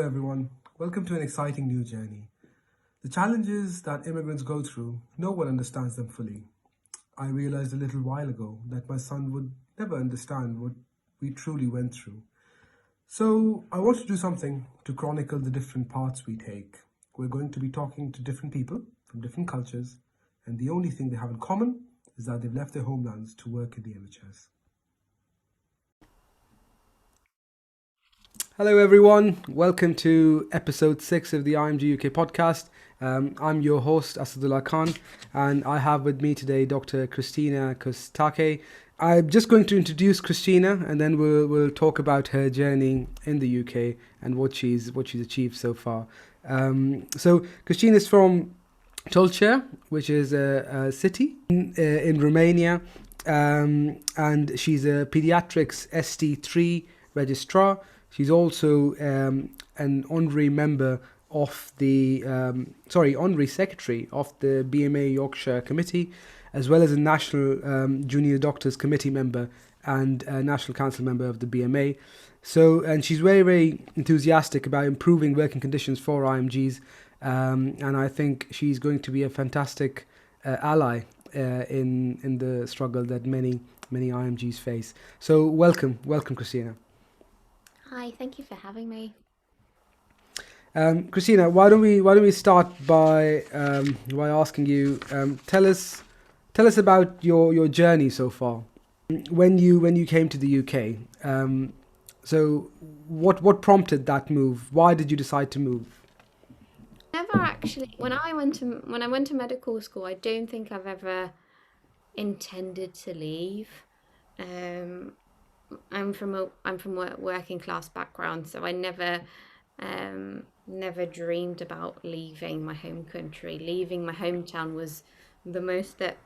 Hello, everyone. Welcome to an exciting new journey. The challenges that immigrants go through, no one understands them fully. I realized a little while ago that my son would never understand what we truly went through. So, I want to do something to chronicle the different paths we take. We're going to be talking to different people from different cultures, and the only thing they have in common is that they've left their homelands to work in the NHS. Hello, everyone. Welcome to episode 6 of the IMG UK podcast. I'm your host, Asadullah Khan, and I have with me today Dr. Christina Kostake. I'm just going to introduce Christina, and then we'll talk about her journey in the UK and what she's achieved so far. So Christina is from Tulcea, which is a city in Romania, and she's a pediatrics ST3 registrar. She's also an honorary member of the, honorary secretary of the BMA Yorkshire Committee, as well as a National Junior Doctors Committee member and a National Council member of the BMA. So, and she's very, very enthusiastic about improving working conditions for IMGs, and I think she's going to be a fantastic ally in the struggle that many IMGs face. So, welcome, Christina. Hi, thank you for having me. Christina, why don't we start by asking you, tell us about your journey so far. When you came to the UK, so what prompted that move? Why did you decide to move? Never actually, when I went to medical school, I don't think I've ever intended to leave. Um, I'm from a working class background, so I never dreamed about leaving my home country. Leaving my hometown was the most that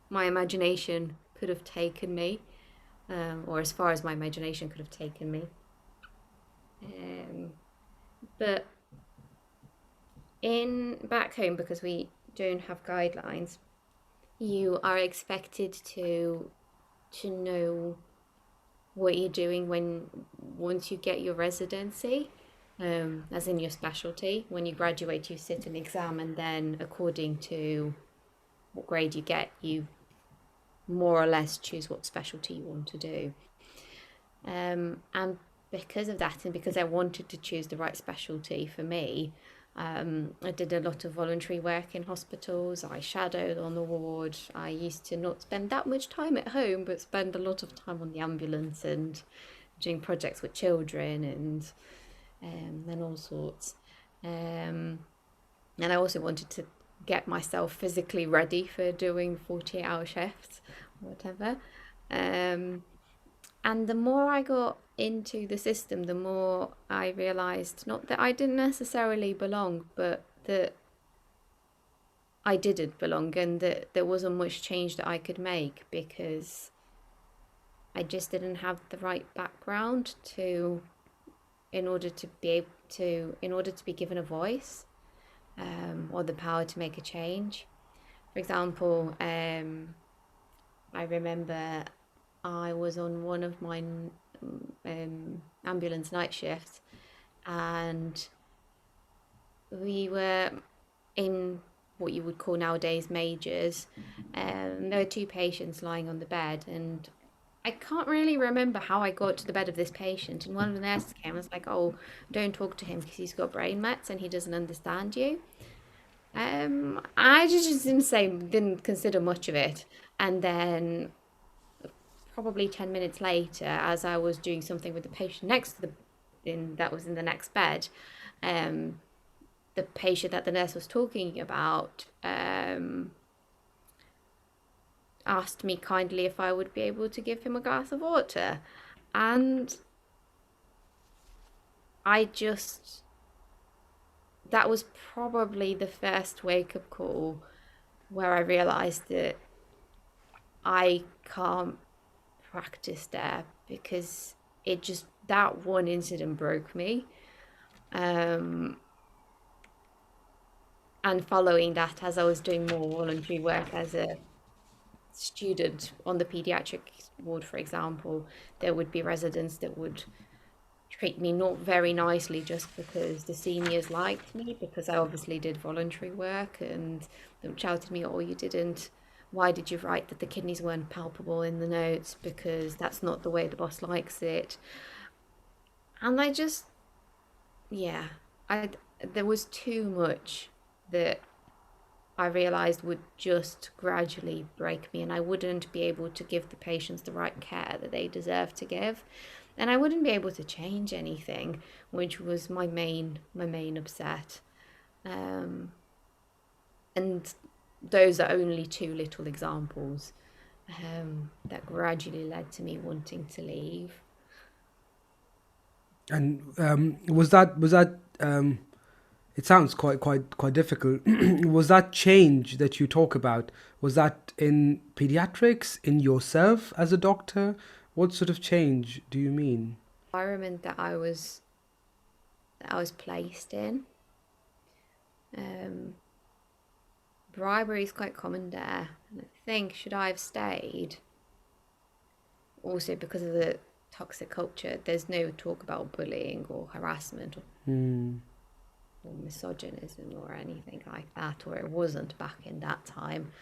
my imagination could have taken me, or as far as my imagination could have taken me. But in back home, because we don't have guidelines, you are expected to know what you're doing once you get your residency, as in your specialty. When you graduate, you sit an exam, and then according to what grade you get, you more or less choose what specialty you want to do. And because of that, and because I wanted to choose the right specialty for me, I did a lot of voluntary work in hospitals. I shadowed on the ward. I used to not spend that much time at home, but spend a lot of time on the ambulance and doing projects with children and all sorts. And I also wanted to get myself physically ready for doing 48-hour shifts, whatever. And the more I got into the system, the more I realized not that I didn't necessarily belong, but that I didn't belong, and that there wasn't much change that I could make because I just didn't have the right background in order to be given a voice, or the power to make a change. For example, I remember I was on one of my ambulance night shifts, and we were in what you would call nowadays majors. There were two patients lying on the bed, and I can't really remember how I got to the bed of this patient. And one of the nurses came and was like, "Oh, don't talk to him because he's got brain mets and he doesn't understand you." I just didn't consider much of it, and then probably 10 minutes later, as I was doing something with the patient next to that was in the next bed, the patient that the nurse was talking about asked me kindly if I would be able to give him a glass of water. And that was probably the first wake-up call where I realized that I can't practice there, because that one incident broke me. And following that, as I was doing more voluntary work as a student on the pediatric ward, for example, there would be residents that would treat me not very nicely just because the seniors liked me, because I obviously did voluntary work, and they shouted at me, oh, you didn't, why did you write that the kidneys weren't palpable in the notes, because that's not the way the boss likes it. And I just, yeah, I there was too much that I realized would just gradually break me, and I wouldn't be able to give the patients the right care that they deserve to give, and I wouldn't be able to change anything, which was my main upset. Um, and those are only two little examples that gradually led to me wanting to leave. And was that it sounds quite difficult. Was that change that you talk about, was that in pediatrics, in yourself as a doctor? What sort of change do you mean? Environment that I was placed in. Um, Bribery is quite common there, and I think should I have stayed, also because of the toxic culture, there's no talk about bullying or harassment Hmm. or misogynism or anything like that, or it wasn't back in that time.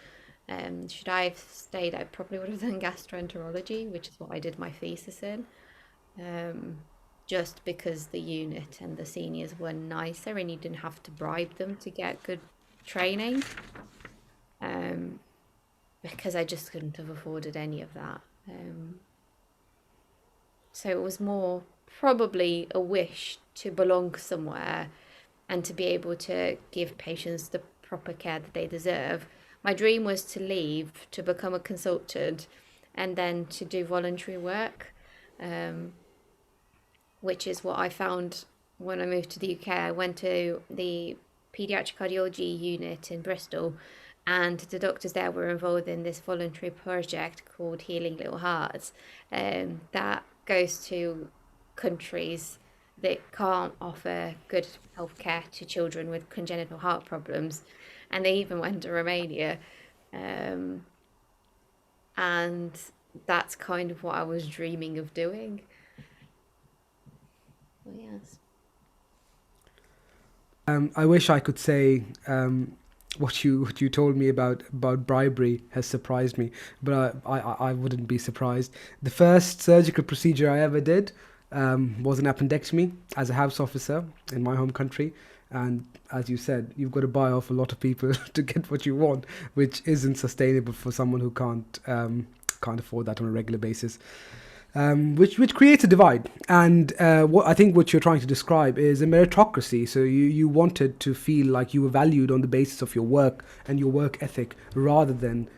Should I have stayed, I probably would have done gastroenterology, which is what I did my thesis in. Um, just because the unit and the seniors were nicer and you didn't have to bribe them to get good training. Um, because I just couldn't have afforded any of that. So it was more probably a wish to belong somewhere and to be able to give patients the proper care that they deserve. My dream was to leave, to become a consultant, and then to do voluntary work, um, which is what I found when I moved to the UK. I went to the paediatric cardiology unit in Bristol, and the doctors there were involved in this voluntary project called Healing Little Hearts, that goes to countries that can't offer good healthcare to children with congenital heart problems. And they even went to Romania. Um, and that's kind of what I was dreaming of doing. Well, yes. I wish I could say what you told me about bribery has surprised me, but I wouldn't be surprised. The first surgical procedure I ever did was an appendectomy as a house officer in my home country, and as you said, you've got to buy off a lot of people to get what you want, which isn't sustainable for someone who can't afford that on a regular basis, which creates a divide. And what I think what you're trying to describe is a meritocracy. So you wanted to feel like you were valued on the basis of your work and your work ethic, rather than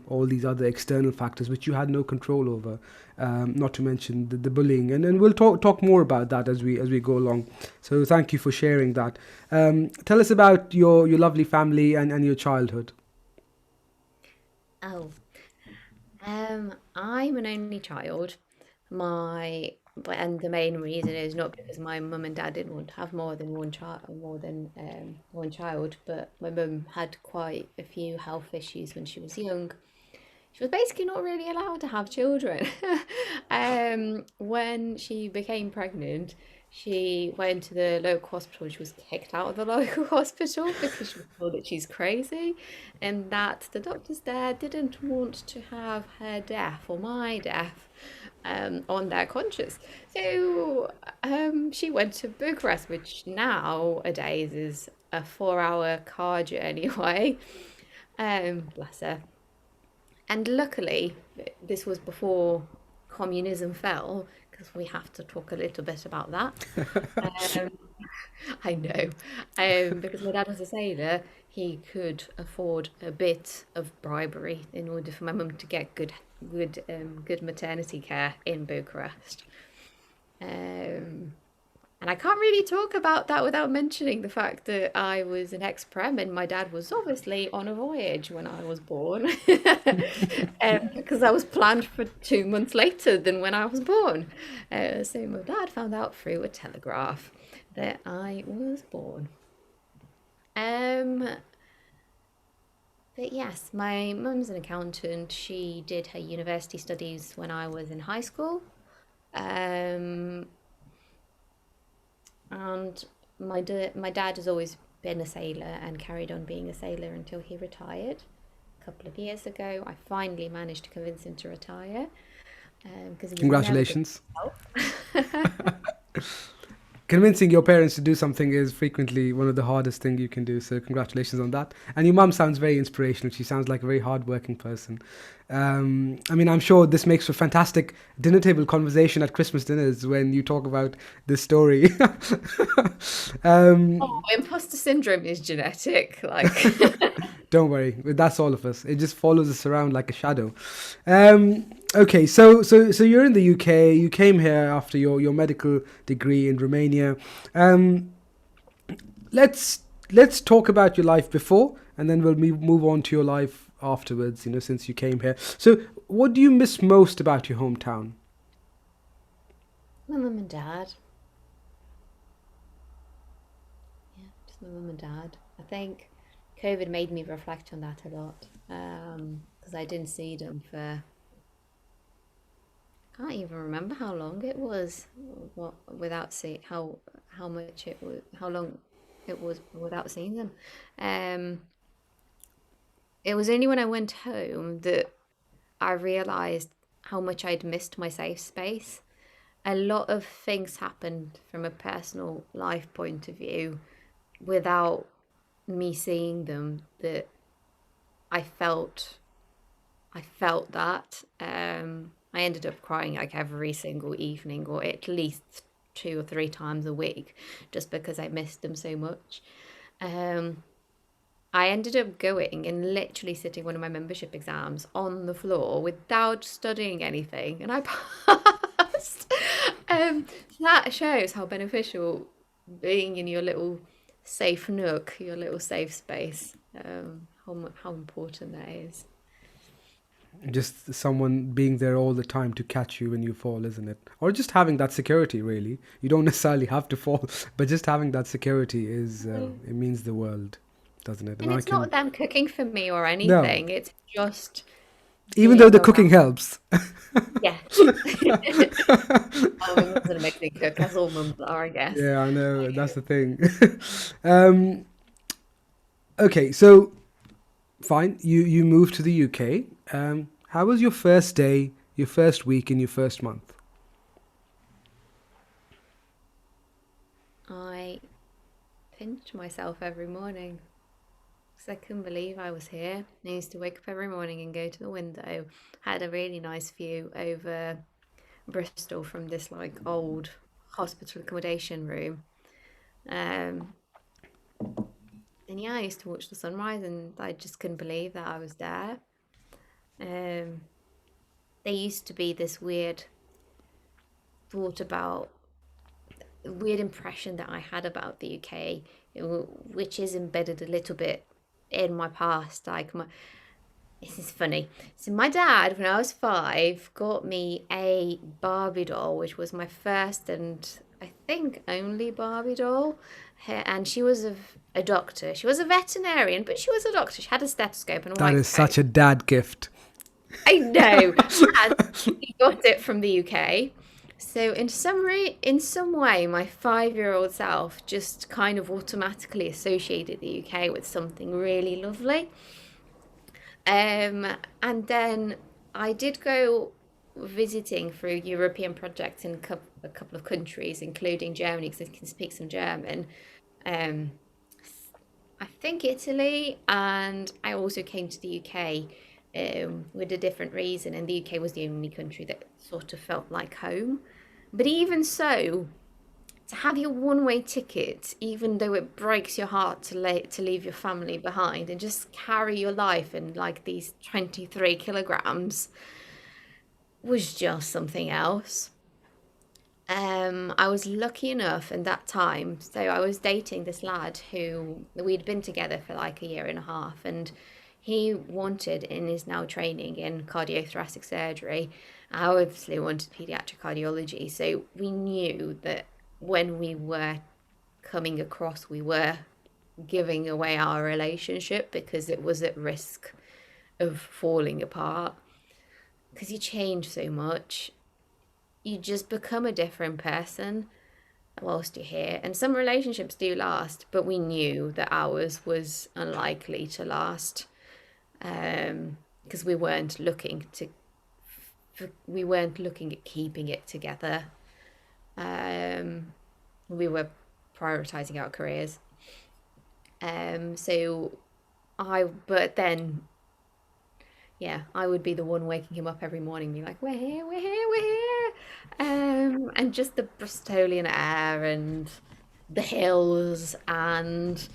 all these other external factors which you had no control over. Not to mention the bullying, and we'll talk more about that as we go along. So thank you for sharing that. Tell us about your lovely family and your childhood. Oh, I'm an only child. And the main reason is not because my mum and dad didn't want to have more than one child, but my mum had quite a few health issues when she was young. She was basically not really allowed to have children. When she became pregnant, she went to the local hospital. She was kicked out of the local hospital because she was told that she's crazy, and that the doctors there didn't want to have her death or my death on their conscience. So she went to Bucharest, which nowadays is a 4-hour car journey away. Bless her. And luckily, this was before communism fell, because we have to talk a little bit about that. Um, I know, because my dad was a sailor, he could afford a bit of bribery in order for my mum to get good maternity care in Bucharest. Um, and I can't really talk about that without mentioning the fact that I was an ex-prem and my dad was obviously on a voyage when I was born. Because I was planned for 2 months later than when I was born. So my dad found out through a telegraph that I was born. Um, but yes, my mum's an accountant. She did her university studies when I was in high school. Um, And my dad has always been a sailor and carried on being a sailor until he retired. A couple of years ago, I finally managed to convince him to retire because he was never good Congratulations. at help. Convincing your parents to do something is frequently one of the hardest things you can do. So congratulations on that. And your mum sounds very inspirational. She sounds like a very hardworking person. I mean, I'm sure this makes for fantastic dinner table conversation at Christmas dinners when you talk about this story. Oh, um, imposter syndrome is genetic. Like, don't worry, that's all of us. It just follows us around like a shadow. Okay, so you're in the UK. You came here after your medical degree in Romania. Um, let's talk about your life before, and then we'll move on to your life afterwards. You know, since you came here. So, what do you miss most about your hometown? my mum and dad. Yeah, just my mum and dad. I think COVID made me reflect on that a lot because I didn't see them for, I can't even remember how long it was. What without see how much it was, how long it was without seeing them. Um, it was only when I went home that I realized how much I'd missed my safe space. A lot of things happened from a personal life point of view without me seeing them that I felt I felt that. I ended up crying like every single evening or at least 2 or 3 times a week just because I missed them so much. Um, I ended up going and literally sitting one of my membership exams on the floor without studying anything, and I passed. That shows how beneficial being in your little safe nook, your little safe space, how important that is. Just someone being there all the time to catch you when you fall, isn't it? Or just having that security, really. You don't necessarily have to fall, but just having that security is, it means the world, doesn't it? And And I it's can, not them cooking for me or no, anything, it's just even though being the cooking around. helps. Yes. Oh, my mum's an amazing cook, as all mums are, I guess. Yeah, I know, that's the thing. um, okay, so fine, you moved to the UK. How was your first day, your first week, and your first month? I pinch myself every morning because I couldn't believe I was here. I used to wake up every morning and go to the window. Had a really nice view over Bristol from this like old hospital accommodation room. Um, and yeah, I used to watch the sunrise and I just couldn't believe that I was there. Um, there used to be this thought about weird impression that I had about the UK, which is embedded a little bit in my past. This is funny. So my dad, when I was 5, got me a Barbie doll, which was my first and I think only Barbie doll. And she was a doctor. She was a veterinarian, but she was a doctor. She had a stethoscope and a That white is coat. such a dad gift. I know. And he got it from the UK. So in some way, my 5-year-old self just kind of automatically associated the UK with something really lovely. Um, and then I did go visiting through European projects in a couple of countries, including Germany, because I can speak some German. Um, I think Italy, and I also came to the UK with a different reason, and the UK was the only country that sort of felt like home. But even so, to have your one-way ticket, even though it breaks your heart to leave your family behind and just carry your life in like these 23 kilograms, was just something else. I was lucky enough in that time. So I was dating this lad who we'd been together for like a year and a half, and he wanted and is now training in cardiothoracic surgery. I obviously wanted pediatric cardiology. So we knew that when we were coming across, we were giving away our relationship because it was at risk of falling apart. Because you change so much, you just become a different person. whilst you're here. And some relationships do last, but we knew that ours was unlikely to last, because we weren't looking at keeping it together. We were prioritizing our careers. So but then, yeah, I would be the one waking him up every morning, being like, "We're here, we're here, we're here," and just the Bristolian air and the hills and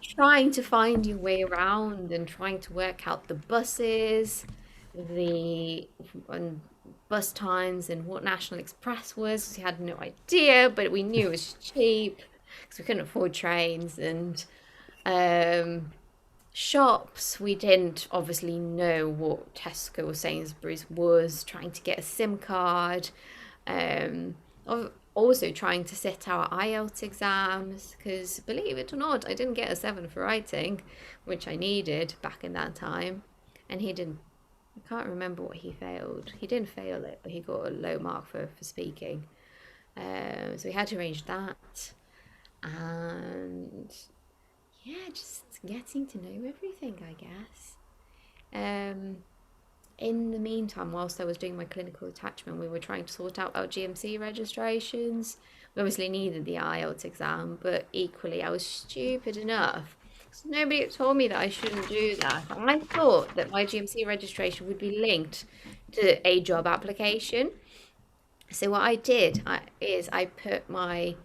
trying to find your way around and trying to work out the buses, the and bus times and what National Express was. We had no idea, but we knew it was cheap because we couldn't afford trains and um, shops. We didn't obviously know what Tesco or Sainsbury's was. Trying to get a SIM card. Um, Also trying to sit our IELTS exams because, believe it or not, I didn't get a 7 for writing, which I needed back in that time. And he didn't, I can't remember what he failed. He didn't fail it, but he got a low mark for speaking. So we had to arrange that. And yeah, just getting to know everything, I guess. Um, in the meantime, whilst I was doing my clinical attachment, we were trying to sort out our GMC registrations. We obviously needed the IELTS exam, but equally, I was stupid enough. 'Cause nobody had told me that I shouldn't do that. I thought that my GMC registration would be linked to a job application. So what I did is I put my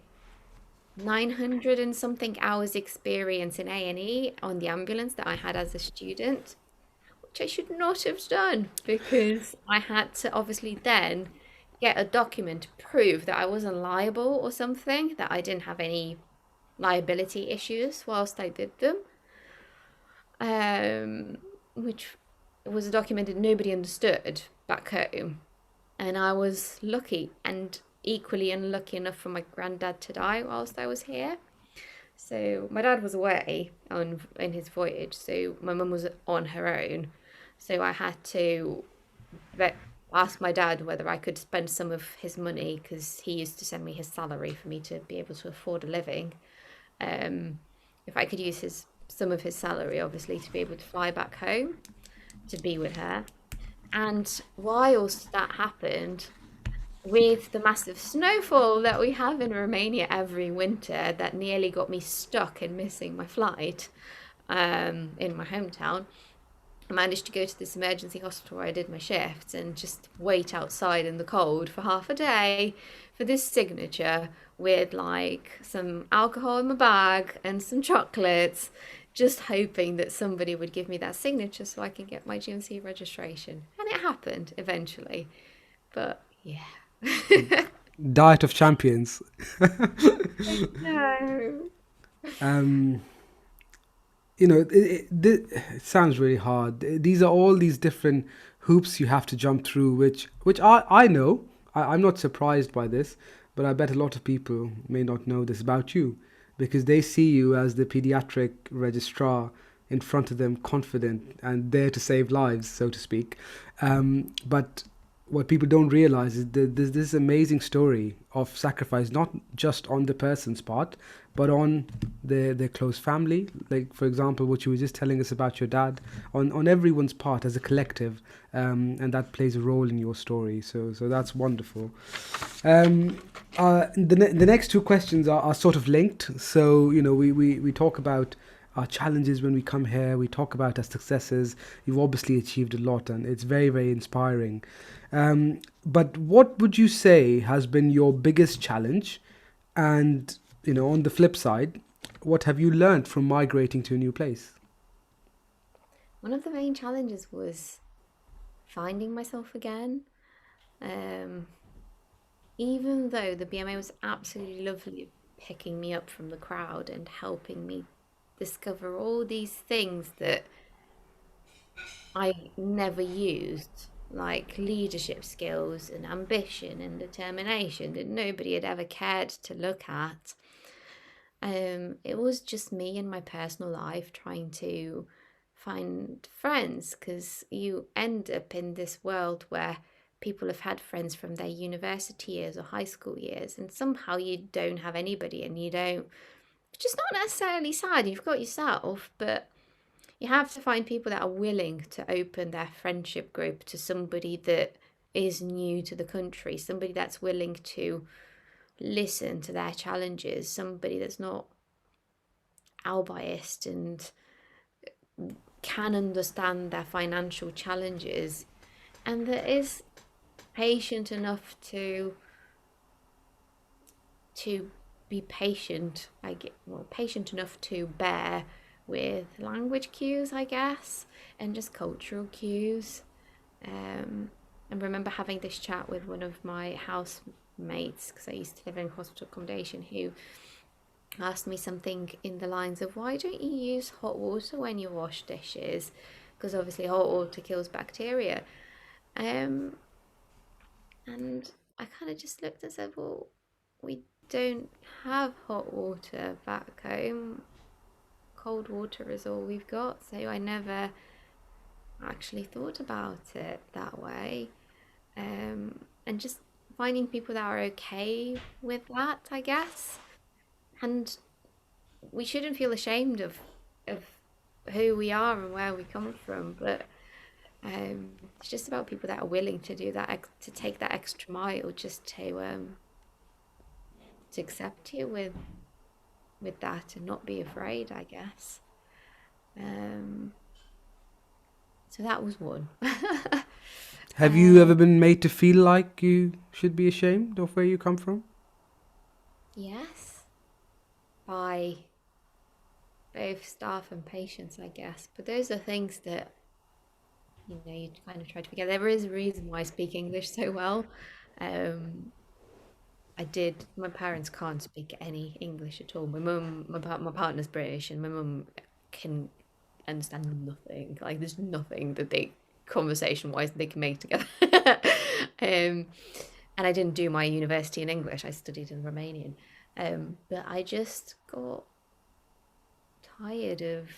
900 and something hours experience in A&E on the ambulance that I had as a student, which I should not have done because I had to obviously then get a document to prove that I wasn't liable or something, that I didn't have any liability issues whilst I did them, um, which was a document that nobody understood back home. And I was lucky and equally unlucky enough for my granddad to die whilst I was here. So my dad was away on in his voyage, so my mum was on her own. So I had to ve- ask my dad whether I could spend some of his money because he used to send me his salary for me to be able to afford a living. Um, if I could use his some of his salary, obviously, to be able to fly back home to be with her. And whilst that happened, with the massive snowfall that we have in Romania every winter, that nearly got me stuck and missing my flight in my hometown, I managed to go to this emergency hospital where I did my shifts and just wait outside in the cold for half a day for this signature with like some alcohol in my bag and some chocolates, just hoping that somebody would give me that signature so I can get my GMC registration. And it happened eventually. But yeah. Diet of champions. No. um, it sounds really hard. These are all these different hoops you have to jump through, which I know. I'm not surprised by this, but I bet a lot of people may not know this about you because they see you as the pediatric registrar in front of them, confident and there to save lives, so to speak. But what people don't realize is that there's this amazing story of sacrifice, not just on the person's part, but on their close family. Like, for example, what you were just telling us about your dad, on everyone's part as a collective, and that plays a role in your story. So that's wonderful. The next two questions are sort of linked. So, we talk about our challenges when we come here. We talk about our successes. You've obviously achieved a lot, and it's very, very inspiring. But what would you say has been your biggest challenge? And, on the flip side, what have you learned from migrating to a new place? One of the main challenges was finding myself again. Um, Even though the BMA was absolutely lovely, picking me up from the crowd and helping me discover all these things that I never used, like leadership skills and ambition and determination that nobody had ever cared to look at. It was just me and my personal life trying to find friends because you end up in this world where people have had friends from their university years or high school years, and somehow you don't have anybody, and you don't, which is not necessarily sad. You've got yourself, but you have to find people that are willing to open their friendship group to somebody that is new to the country, somebody that's willing to listen to their challenges, somebody that's not biased and can understand their financial challenges, and that is patient enough to be patient. Patient enough to bear with language cues, I guess, and just cultural cues. And remember having this chat with one of my housemates, because I used to live in hospital accommodation, who asked me something in the lines of, why don't you use hot water when you wash dishes? Because obviously hot water kills bacteria. And I kind of just looked and said, well, we don't have hot water back home. Cold water is all we've got. So I never actually thought about it that way. And just finding people that are okay with that, I guess. And we shouldn't feel ashamed of who we are and where we come from, but it's just about people that are willing to do that, to take that extra mile, just to accept you with that and not be afraid, I guess. So that was one. Have you ever been made to feel like you should be ashamed of where you come from? Yes, by both staff and patients, I guess. But those are things that you kind of try to forget. There is a reason why I speak English so well. Um, my parents can't speak any English at all. My partner's British, and my mum can understand nothing. Like, there's nothing that they, conversation wise, they can make together. um, and I didn't do my university in English, I studied in Romanian. But I just got tired of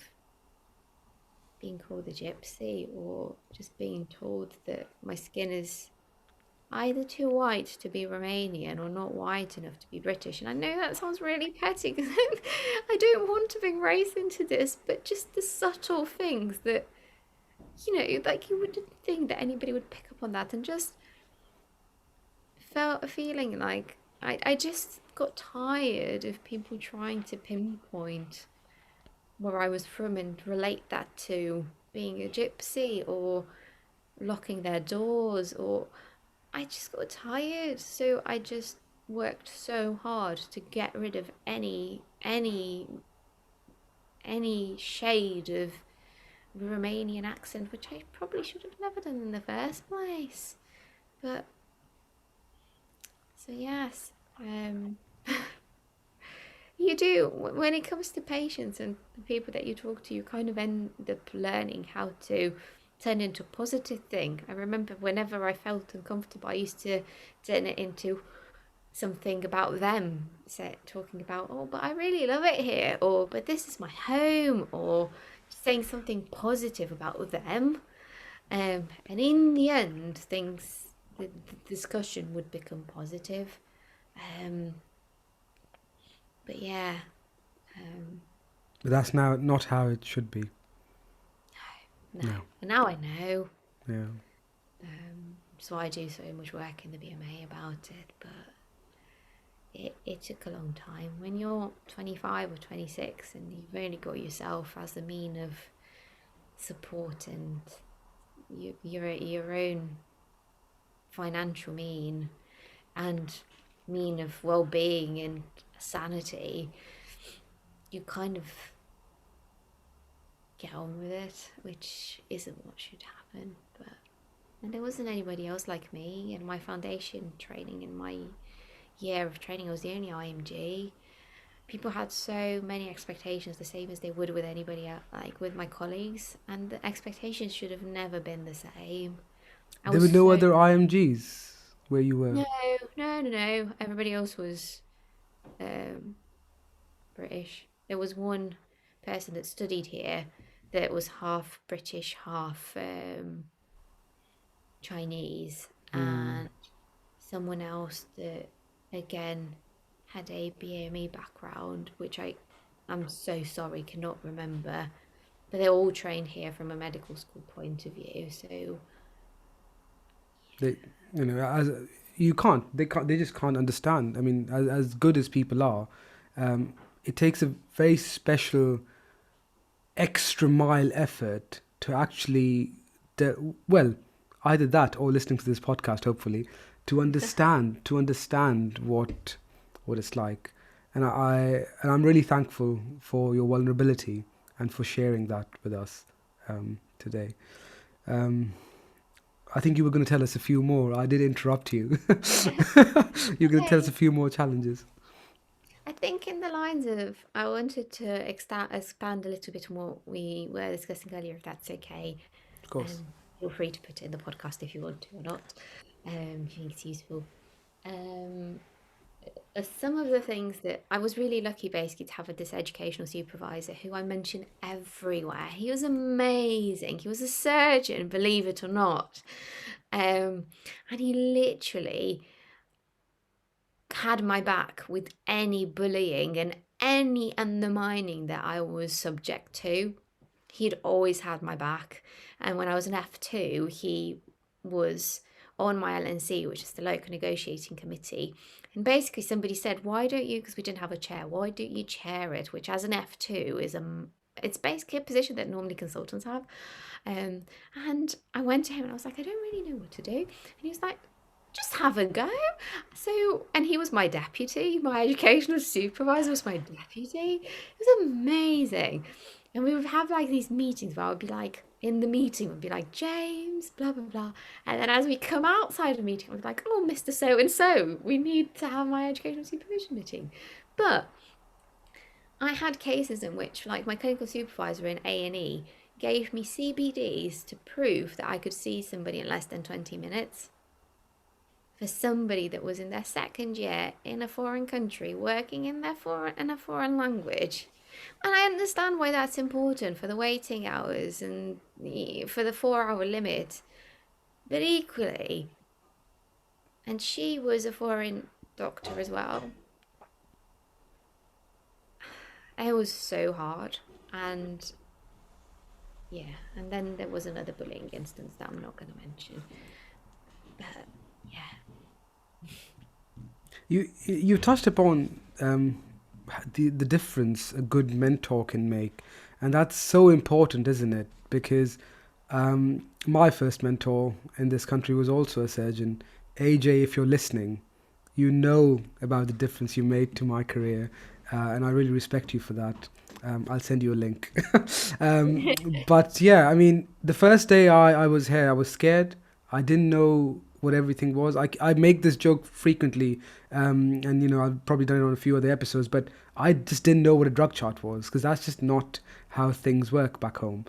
being called a gypsy, or just being told that my skin is either too white to be Romanian or not white enough to be British. And I know that sounds really petty, because I don't want to bring race into this, but just the subtle things that, like, you wouldn't think that anybody would pick up on that, and just felt a feeling like I just got tired of people trying to pinpoint where I was from and relate that to being a gypsy or locking their doors, or I just got tired. So I just worked so hard to get rid of any shade of Romanian accent, which I probably should have never done in the first place. But so yes, you do. When it comes to patients and the people that you talk to, you kind of end up learning how to turn into a positive thing. I remember whenever I felt uncomfortable, I used to turn it into something about them, talking about, oh, but I really love it here, or but this is my home, or saying something positive about them. And in the end, the discussion would become positive. Um, but yeah, um, But that's now not how it should be. no. No. And now I know. Yeah. So I do so much work in the BMA about it, but it took a long time. When you're 25 or 26 and you've only got yourself as a mean of support and your own financial mean and mean of well-being and sanity, you kind of get on with it, which isn't what should happen. And there wasn't anybody else like me in my foundation training. In my year of training, I was the only IMG. People had so many expectations, the same as they would with anybody else, like with my colleagues, and the expectations should have never been the same. There were no other IMGs where you were? No. Everybody else was British. There was one person that studied here that was half British, half Chinese, and someone else that again had a BME background, which I'm so sorry cannot remember, but they're all trained here from a medical school point of view. So They, as they can't, they just can't understand. I mean, as good as people are, it takes a very special extra mile effort to actually, well, either that or listening to this podcast, hopefully, to understand what it's like. And I'm really thankful for your vulnerability and for sharing that with us today. Um, I think you were going to tell us a few more. I did interrupt you. You're going to tell us a hey, few more challenges. I think in the lines of I wanted to expand a little bit on what we were discussing earlier, if that's okay. Of course. Feel free to put it in the podcast if you want to or not, if you think it's useful. Um, some of the things that I was really lucky basically to have this educational supervisor who I mention everywhere. He was amazing. He was a surgeon, believe it or not. And he literally had my back with any bullying and any undermining that I was subject to. He'd always had my back. And when I was an F2, he was on my LNC, which is the local negotiating committee. And basically somebody said, why don't you, because we didn't have a chair, why don't you chair it? Which as an F2 is it's basically a position that normally consultants have. And I went to him and I was like, I don't really know what to do. And he was like, just have a go. So, and he was my deputy, my educational supervisor was my deputy. It was amazing. And we would have like these meetings where I would be like, in the meeting, would be like, James, blah, blah, blah. And then as we come outside the meeting, I was like, oh, Mr. So and so, we need to have my educational supervision meeting. But I had cases in which, like, my clinical supervisor in A&E gave me CBDs to prove that I could see somebody in less than 20 minutes. For somebody that was in their second year in a foreign country, working in a foreign language. And I understand why that's important for the waiting hours and for the 4 hour limit. But equally, and she was a foreign doctor as well, it was so hard. And yeah, and then there was another bullying instance that I'm not going to mention. But yeah. You touched upon the difference a good mentor can make, and that's so important, isn't it? Because my first mentor in this country was also a surgeon. AJ, if you're listening, you know about the difference you made to my career, and I really respect you for that. I'll send you a link. But yeah, I mean, the first day I was here, I was scared. I didn't know what everything was. I make this joke frequently, and I've probably done it on a few other episodes, but I just didn't know what a drug chart was because that's just not how things work back home.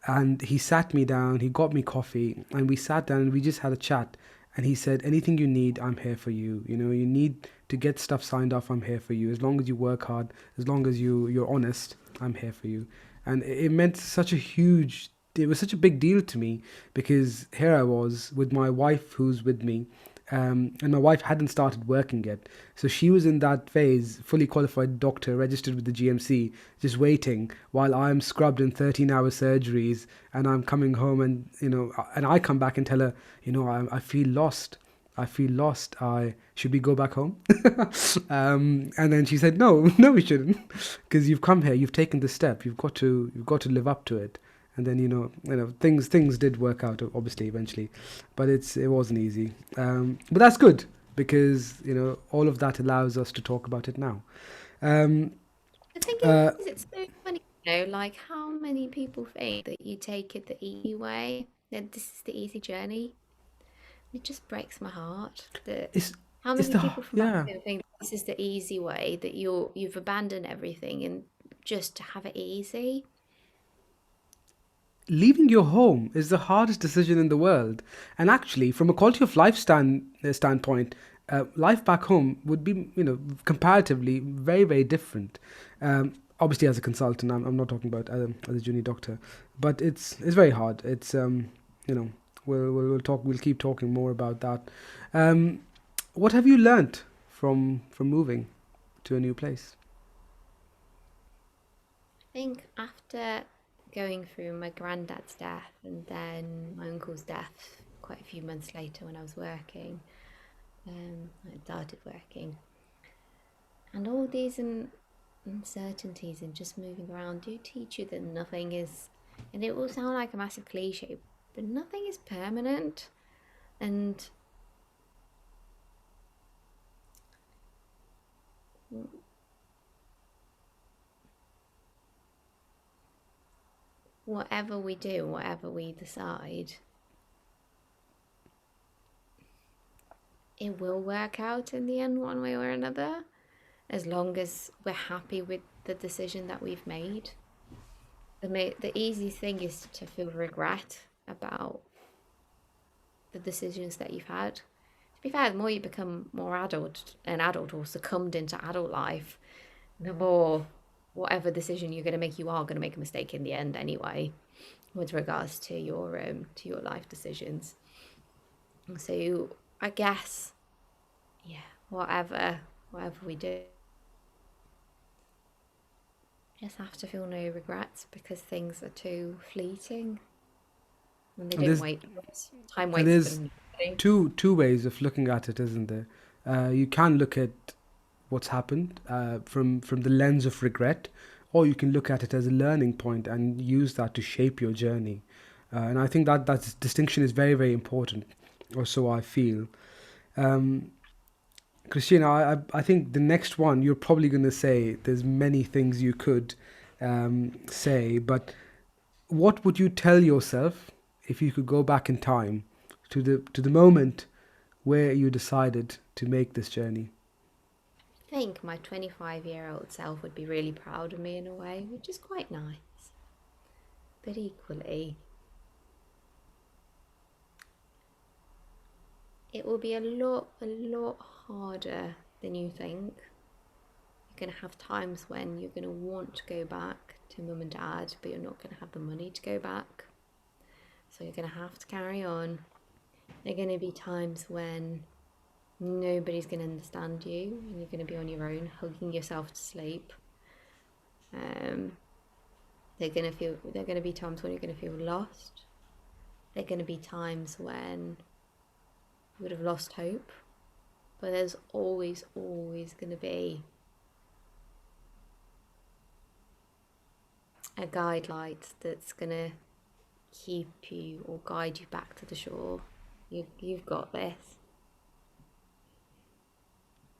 And he sat me down, he got me coffee, and we sat down and we just had a chat. And he said, anything you need, I'm here for you. You need to get stuff signed off, I'm here for you. As long as you work hard, as long as you're honest, I'm here for you. And it meant it was such a big deal to me because here I was with my wife who's with me, and my wife hadn't started working yet. So she was in that phase, fully qualified doctor, registered with the GMC, just waiting while I'm scrubbed in 13-hour surgeries and I'm coming home and I come back and tell her, I feel lost. I feel lost. Should we go back home? And then she said, no, no, we shouldn't, because you've come here, you've taken the step, you've got to live up to it. And then things did work out obviously eventually, but it wasn't easy. But that's good because all of that allows us to talk about it now. Um, The thing uh, is, it's so funny, like how many people think that you take it the easy way, that this is the easy journey. It just breaks my heart that it's how it's many the people from back yeah. home think this is the easy way, that you've abandoned everything and just to have it easy. Leaving your home is the hardest decision in the world. And actually, from a quality of life standpoint, life back home would be, comparatively very, very different. Obviously, as a consultant, I'm not talking about as a junior doctor, but it's very hard. It's, you know, we'll talk. We'll keep talking more about that. Um, what have you learnt from moving to a new place? I think after going through my granddad's death and then my uncle's death quite a few months later when I was working, I started working, and all these uncertainties and just moving around do teach you that nothing is, and it will sound like a massive cliche, but nothing is permanent. And whatever we do, whatever we decide, it will work out in the end, one way or another, as long as we're happy with the decision that we've made. The easy thing is to feel regret about the decisions that you've had. To be fair, the more you become more an adult or succumbed into adult life, the more whatever decision you're going to make, you are going to make a mistake in the end anyway, with regards to your life decisions. So I guess, yeah, whatever we do, just have to feel no regrets because things are too fleeting and they And don't there's wait. Time and waits for there's nobody. two ways of looking at it, isn't there? You can look at what's happened from the lens of regret, or you can look at it as a learning point and use that to shape your journey. And I think that distinction is very, very important, or so I feel. Um, Christina, I think the next one you're probably going to say there's many things you could say, but what would you tell yourself if you could go back in time to the moment where you decided to make this journey? I think my 25-year-old self would be really proud of me in a way, which is quite nice. But equally, it will be a lot harder than you think. You're going to have times when you're going to want to go back to mum and dad, but you're not going to have the money to go back. So you're going to have to carry on. There are going to be times when nobody's going to understand you and you're going to be on your own, hugging yourself to sleep. Um, they're going to be times when you're going to feel lost. There are going to be times when you would have lost hope. But there's always going to be a guide light that's going to keep you or guide you back to the shore. You've got this.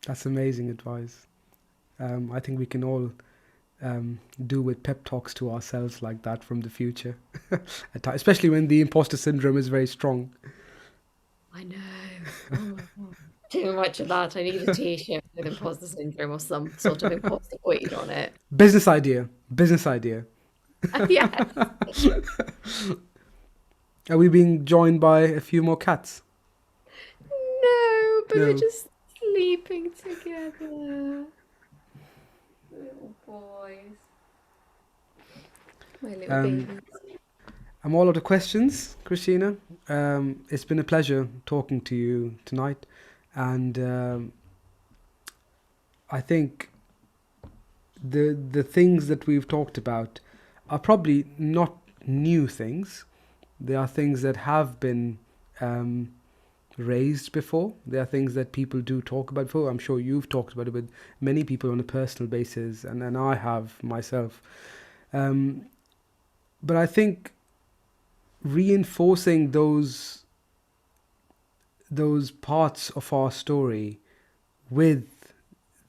That's amazing advice. I think we can all do with pep talks to ourselves like that from the future, especially when the imposter syndrome is very strong. I know. Oh my God. Too much of that. I need a t-shirt with imposter syndrome or some sort of imposter queen on it. Business idea. Business idea. Yes. Are we being joined by a few more cats? No, but they're No. just sleeping together. Little boys. My little Um, babies. I'm all out of questions, Christina. It's been a pleasure talking to you tonight, and I think the things that we've talked about are probably not new things. They are things that have been raised before. They are things that people do talk about before. I'm sure you've talked about it with many people on a personal basis, and I have myself. Um, but I think reinforcing those parts of our story with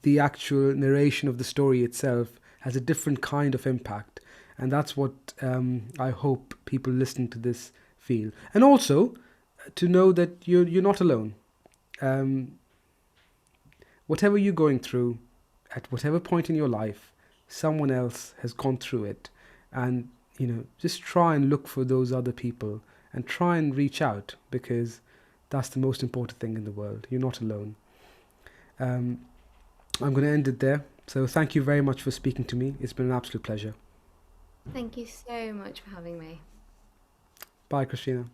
the actual narration of the story itself has a different kind of impact, and that's what I hope people listening to this feel, and also to know that you're not alone. Um, whatever you're going through, at whatever point in your life, someone else has gone through it, and just try and look for those other people and try and reach out, because that's the most important thing in the world. You're not alone. Um, I'm going to end it there. So thank you very much for speaking to me. It's been an absolute pleasure. Thank you so much for having me. Bye, Christina.